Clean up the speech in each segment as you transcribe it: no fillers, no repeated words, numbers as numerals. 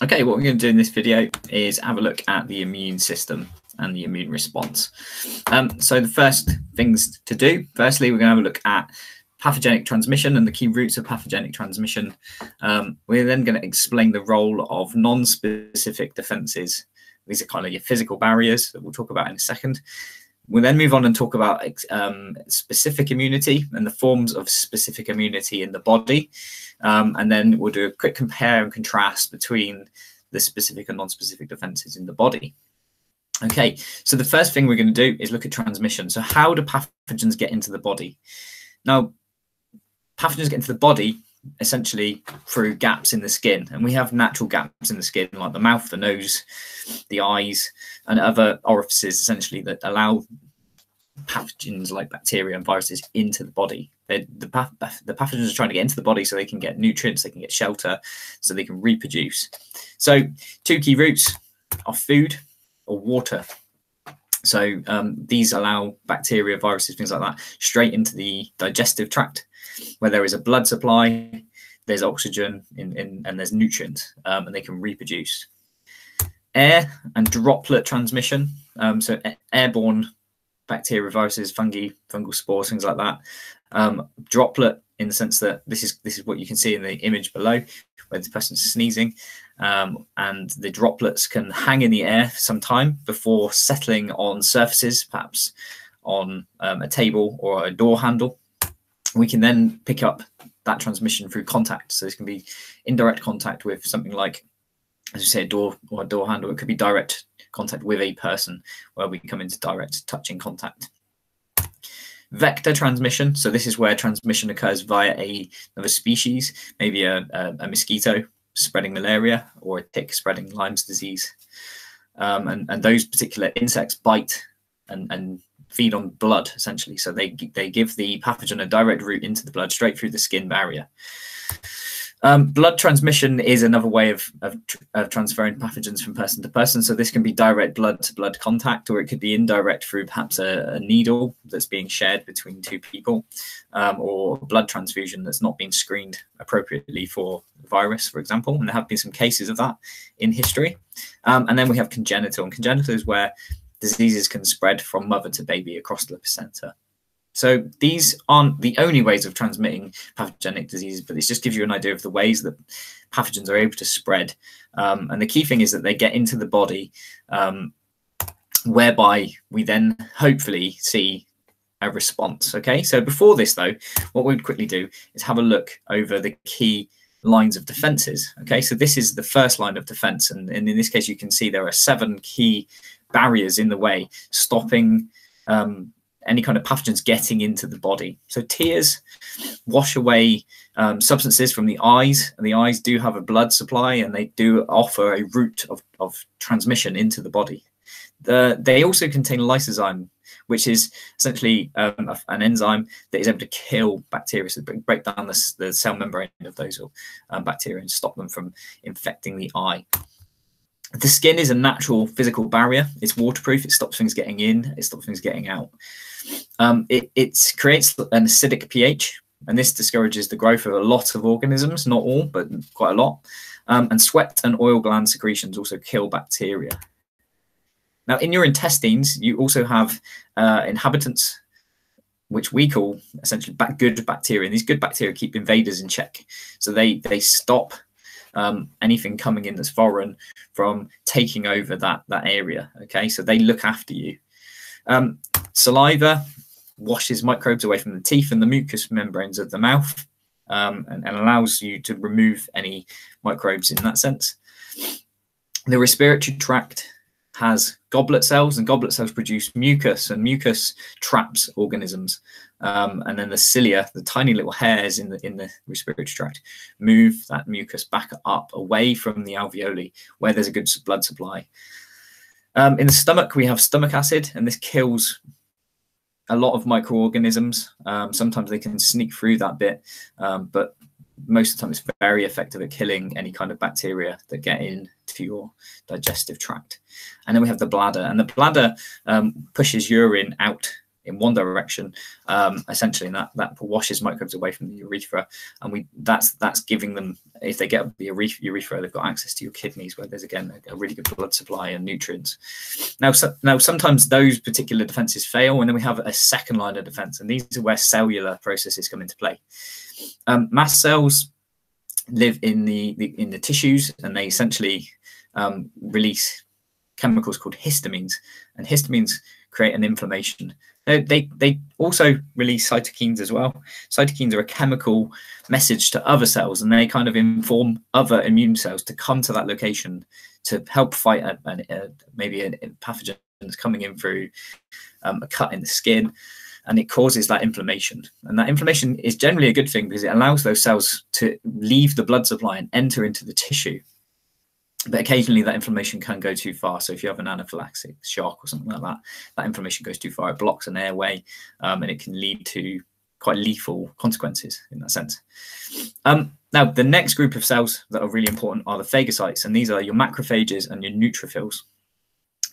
Okay, what we're going to do in this video is have a look at the immune system and the immune response. So the first things to do, firstly, we're going to have a look at pathogenic transmission and the key routes of pathogenic transmission. We're then going to explain the role of non-specific defenses. These are kind of your physical barriers that we'll talk about in a second. We'll then move on and talk about specific immunity and the forms of specific immunity in the body. And then we'll do a quick compare and contrast between the specific and non-specific defenses in the body. Okay, so the first thing we're going to do is look at transmission. So how do pathogens get into the body? Now, pathogens get into the body essentially through gaps in the skin, and we have natural gaps in the skin like the mouth, the nose, the eyes, and other orifices essentially that allow pathogens like bacteria and viruses into the body. The pathogens are trying to get into the body so they can get nutrients, they can get shelter, so they can reproduce. So two key routes are food or water. So these allow bacteria, viruses, things like that, straight into the digestive tract, where there is a blood supply, there's oxygen and there's nutrients, and they can reproduce. Air and droplet transmission, so airborne bacteria, viruses, fungi, fungal spores, things like that. Droplet in the sense that this is what you can see in the image below, where the person's sneezing, and the droplets can hang in the air for some time before settling on surfaces, perhaps on a table or a door handle. We can then pick up that transmission through contact. So this can be indirect contact with something like, as you say, a door or a door handle. It could be direct contact with a person, where we come into direct touching contact. Vector transmission. So this is where transmission occurs via another species, maybe a mosquito spreading malaria or a tick spreading Lyme's disease. And those particular insects bite and feed on blood, essentially. So they give the pathogen a direct route into the blood, straight through the skin barrier. Blood transmission is another way of transferring pathogens from person to person. So this can be direct blood-to-blood contact, or it could be indirect through perhaps a needle that's being shared between two people, or blood transfusion that's not been screened appropriately for virus, for example. And there have been some cases of that in history. And then we have congenital. And congenital is where diseases can spread from mother to baby across the placenta. So these aren't the only ways of transmitting pathogenic diseases, but this just gives you an idea of the ways that pathogens are able to spread. And the key thing is that they get into the body, whereby we then hopefully see a response. Okay, so before this, though, what we would quickly do is have a look over the key lines of defenses. Okay, so this is the first line of defense. And in this case, you can see there are 7 key barriers in the way, stopping any kind of pathogens getting into the body. So tears wash away substances from the eyes, and the eyes do have a blood supply, and they do offer a route of transmission into the body. They also contain lysozyme, which is essentially an enzyme that is able to kill bacteria, so break down the cell membrane of those bacteria and stop them from infecting the eye. The skin is a natural physical barrier. It's waterproof. It stops things getting in. It stops things getting out. It creates an acidic pH, and this discourages the growth of a lot of organisms, not all, but quite a lot. And sweat and oil gland secretions also kill bacteria. Now, in your intestines, you also have inhabitants, which we call essentially good bacteria. And these good bacteria keep invaders in check. So they stop anything coming in that's foreign from taking over that area. Okay, so they look after you. Saliva washes microbes away from the teeth and the mucous membranes of the mouth, and allows you to remove any microbes in that sense. The respiratory tract has goblet cells, and goblet cells produce mucus, and mucus traps organisms. And then the cilia, the tiny little hairs in the respiratory tract, move that mucus back up away from the alveoli, where there's a good blood supply. In the stomach, we have stomach acid, and this kills a lot of microorganisms. Sometimes they can sneak through that bit, but most of the time it's very effective at killing any kind of bacteria that get into your digestive tract. And then we have the bladder, and the bladder pushes urine out in one direction, essentially, and that washes microbes away from the urethra, and that's giving them, if they get the urethra, they've got access to your kidneys, where there's again a really good blood supply and nutrients. Now sometimes those particular defenses fail, and then we have a second line of defense, and these are where cellular processes come into play. Mast cells live in the tissues, and they essentially release chemicals called histamines, and histamines create an inflammation. They also release cytokines as well. Cytokines are a chemical message to other cells, and they kind of inform other immune cells to come to that location to help fight maybe a pathogen that's coming in through a cut in the skin, and it causes that inflammation. And that inflammation is generally a good thing because it allows those cells to leave the blood supply and enter into the tissue. But occasionally that inflammation can go too far. So if you have an anaphylactic shock or something like that, that inflammation goes too far. It blocks an airway, and it can lead to quite lethal consequences in that sense. Now, the next group of cells that are really important are the phagocytes, and these are your macrophages and your neutrophils.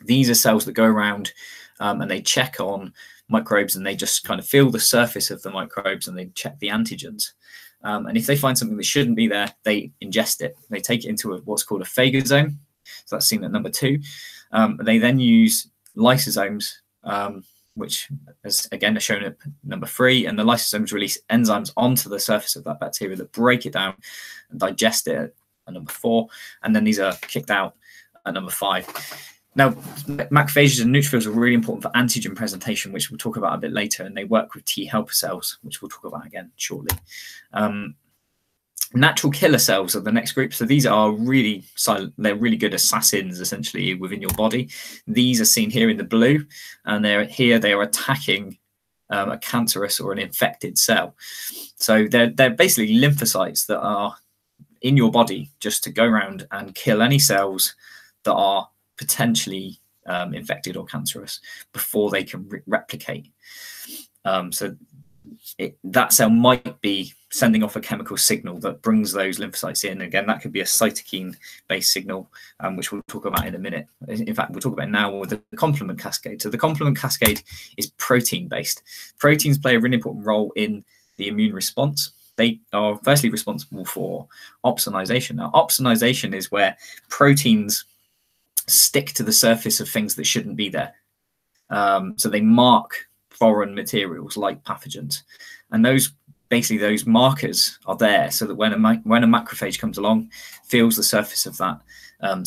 These are cells that go around and they check on microbes, and they just kind of feel the surface of the microbes, and they check the antigens. And if they find something that shouldn't be there, they ingest it. They take it into what's called a phagosome. So that's seen at number 2. They then use lysosomes, which is again shown at number 3. And the lysosomes release enzymes onto the surface of that bacteria that break it down and digest it at number 4. And then these are kicked out at number 5. Now, macrophages and neutrophils are really important for antigen presentation, which we'll talk about a bit later, and they work with T helper cells, which we'll talk about again shortly. Natural killer cells are the next group. So these are really silent. They're really good assassins, essentially, within your body. These are seen here in the blue, and they are attacking a cancerous or an infected cell. So they're basically lymphocytes that are in your body just to go around and kill any cells that are potentially infected or cancerous before they can replicate. So that cell might be sending off a chemical signal that brings those lymphocytes in. Again, that could be a cytokine-based signal, which we'll talk about in a minute. In fact, we'll talk about now with the complement cascade. So the complement cascade is protein-based. Proteins play a really important role in the immune response. They are firstly responsible for opsonization. Now, opsonization is where proteins stick to the surface of things that shouldn't be there. So they mark foreign materials like pathogens, and those markers are there so that when a macrophage comes along, feels the surface of that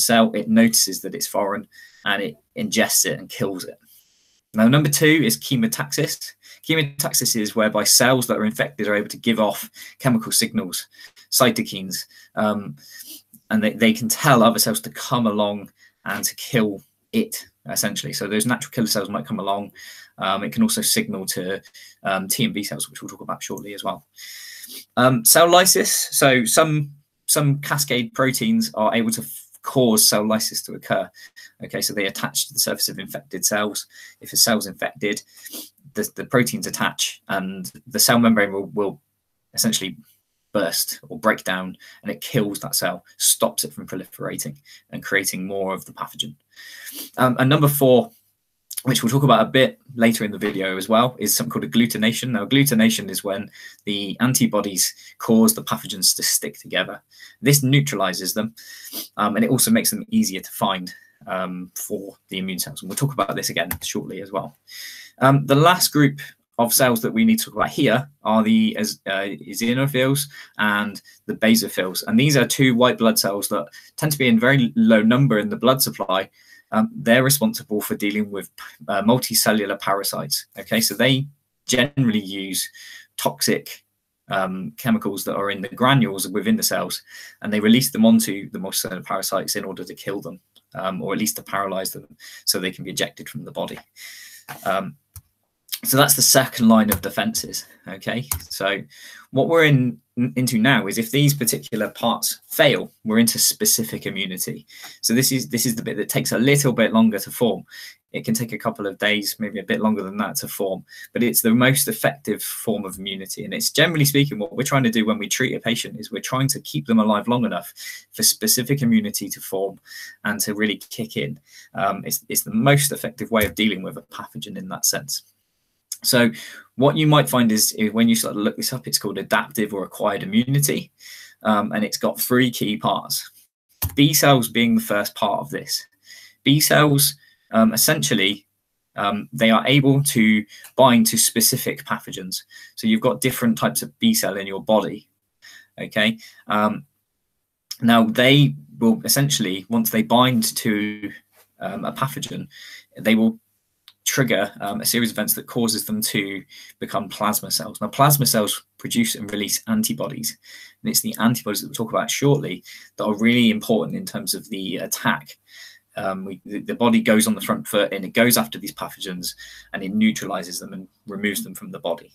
cell, it notices that it's foreign and it ingests it and kills it. Now, number 2 is chemotaxis. Chemotaxis is whereby cells that are infected are able to give off chemical signals, cytokines, and they can tell other cells to come along and to kill it, essentially. So those natural killer cells might come along. It can also signal to T and B cells, which we'll talk about shortly as well. Cell lysis. So some cascade proteins are able to cause cell lysis to occur. Okay, so they attach to the surface of infected cells. If a cell's infected, the proteins attach, and the cell membrane will essentially burst or break down, and it kills that cell, stops it from proliferating and creating more of the pathogen. And number 4, which we'll talk about a bit later in the video as well, is something called agglutination. Now, agglutination is when the antibodies cause the pathogens to stick together. This neutralizes them, and it also makes them easier to find for the immune cells. And we'll talk about this again shortly as well. The last group of cells that we need to talk about here are the eosinophils and the basophils. And these are 2 white blood cells that tend to be in very low number in the blood supply. They're responsible for dealing with multicellular parasites. Okay, so they generally use toxic chemicals that are in the granules within the cells, and they release them onto the multicellular parasites in order to kill them, or at least to paralyze them so they can be ejected from the body. So that's the second line of defenses. Okay, so what we're into now is if these particular parts fail, we're into specific immunity. So this is the bit that takes a little bit longer to form. It can take a couple of days, maybe a bit longer than that to form, but it's the most effective form of immunity. And it's generally speaking, what we're trying to do when we treat a patient is we're trying to keep them alive long enough for specific immunity to form and to really kick in. It's the most effective way of dealing with a pathogen in that sense. So what you might find is when you start to look this up, it's called adaptive or acquired immunity, and it's got 3 key parts. B cells being the first part of this. B cells essentially they are able to bind to specific pathogens. So you've got different types of B cell in your body. Okay. Now they will essentially, once they bind to a pathogen, they will trigger a series of events that causes them to become plasma cells. Now, plasma cells produce and release antibodies, and it's the antibodies that we'll talk about shortly that are really important in terms of the attack. The body goes on the front foot and it goes after these pathogens and it neutralizes them and removes them from the body.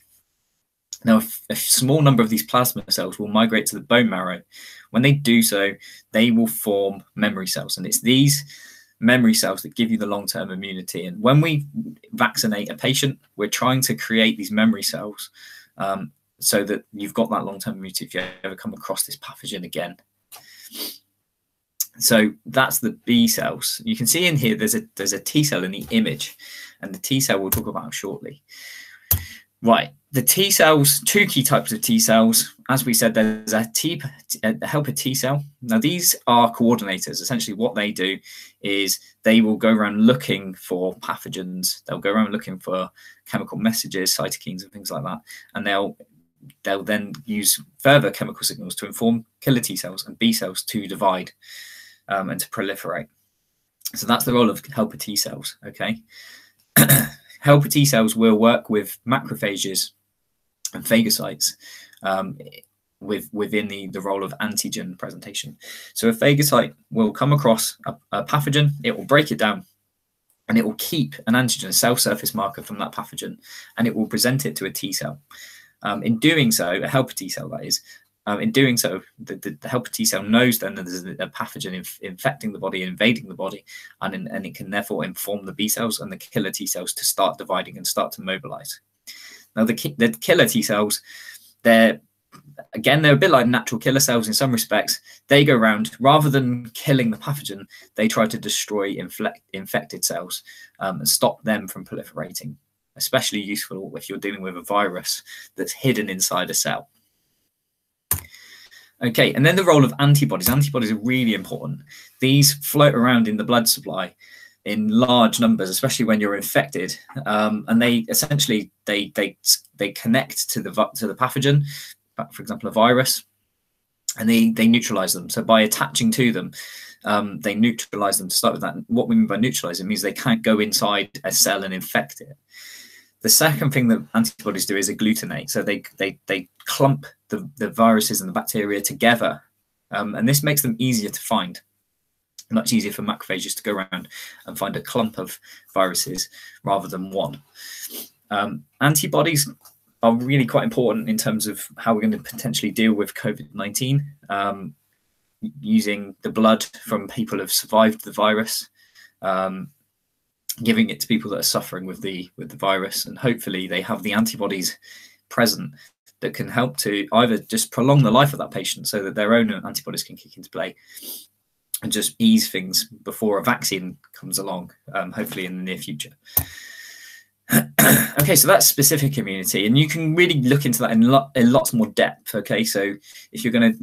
Now, a small number of these plasma cells will migrate to the bone marrow. When they do so, they will form memory cells, and it's these memory cells that give you the long-term immunity. And when we vaccinate a patient, we're trying to create these memory cells so that you've got that long-term immunity if you ever come across this pathogen again. So that's the B cells. You can see in here there's a T cell in the image, and the T cell we'll talk about shortly. Right, the T cells, 2 key types of T cells. As we said, there's a helper T cell. Now, these are coordinators. Essentially, what they do is they will go around looking for pathogens. They'll go around looking for chemical messages, cytokines, and things like that. And they'll then use further chemical signals to inform killer T cells and B cells to divide and to proliferate. So that's the role of helper T cells. Okay. Helper T cells will work with macrophages and phagocytes within the role of antigen presentation. So a phagocyte will come across a pathogen, it will break it down, and it will keep an antigen, a cell surface marker from that pathogen, and it will present it to a T cell. In doing so, a helper T cell that is, in doing so, the helper T cell knows then that there's a pathogen infecting the body, invading the body, and it can therefore inform the B cells and the killer T cells to start dividing and start to mobilize. Now, the killer T cells, they're a bit like natural killer cells in some respects. They go around, rather than killing the pathogen, they try to destroy infected cells and stop them from proliferating. Especially useful if you're dealing with a virus that's hidden inside a cell. Okay, and then the role of antibodies. Antibodies are really important. These float around in the blood supply in large numbers, especially when you're infected, and they essentially they connect to the pathogen, for example, a virus, and they neutralize them. So by attaching to them, they neutralize them to start with that. And what we mean by neutralizing means they can't go inside a cell and infect it. The second thing that antibodies do is agglutinate. So they clump the viruses and the bacteria together, and this makes them easier to find. Much easier for macrophages to go around and find a clump of viruses rather than one. Antibodies are really quite important in terms of how we're going to potentially deal with COVID-19, using the blood from people who have survived the virus, giving it to people that are suffering with the virus, and hopefully they have the antibodies present that can help to either just prolong the life of that patient so that their own antibodies can kick into play and just ease things before a vaccine comes along, hopefully in the near future. Okay, so that's specific immunity, and you can really look into that in lots more depth. Okay, so if you're gonna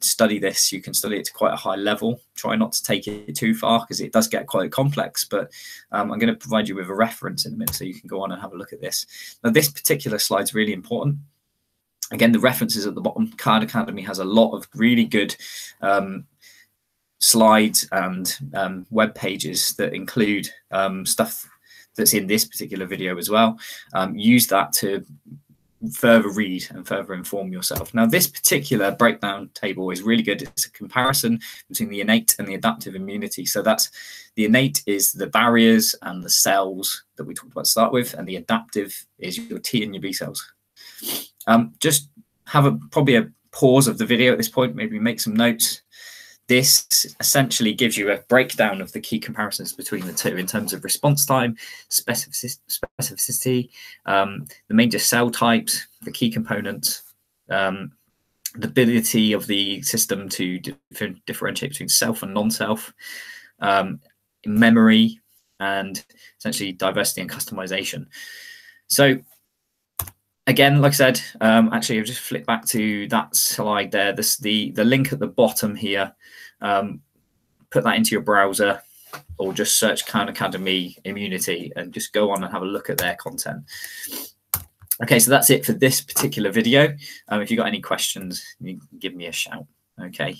study this, you can study it to quite a high level. Try not to take it too far because it does get quite complex. But I'm going to provide you with a reference in a minute, so you can go on and have a look at this. Now, this particular slide is really important. Again, the references at the bottom. Card Academy has a lot of really good slides and web pages that include stuff that's in this particular video as well. Use that to further read and further inform yourself. Now, this particular breakdown table is really good. It's a comparison between the innate and the adaptive immunity. So that's the innate is the barriers and the cells that we talked about to start with, and the adaptive is your T and your B cells. Just have probably a pause of the video at this point, maybe make some notes. This essentially gives you a breakdown of the key comparisons between the two in terms of response time, specificity, the major cell types, the key components, the ability of the system to differentiate between self and non-self, memory, and essentially diversity and customization. So again, like I said, actually, I'll just flip back to that slide there. The link at the bottom here. Put that into your browser, or just search Khan Academy Immunity and just go on and have a look at their content. Okay, so that's it for this particular video. If you've got any questions, you can give me a shout. Okay.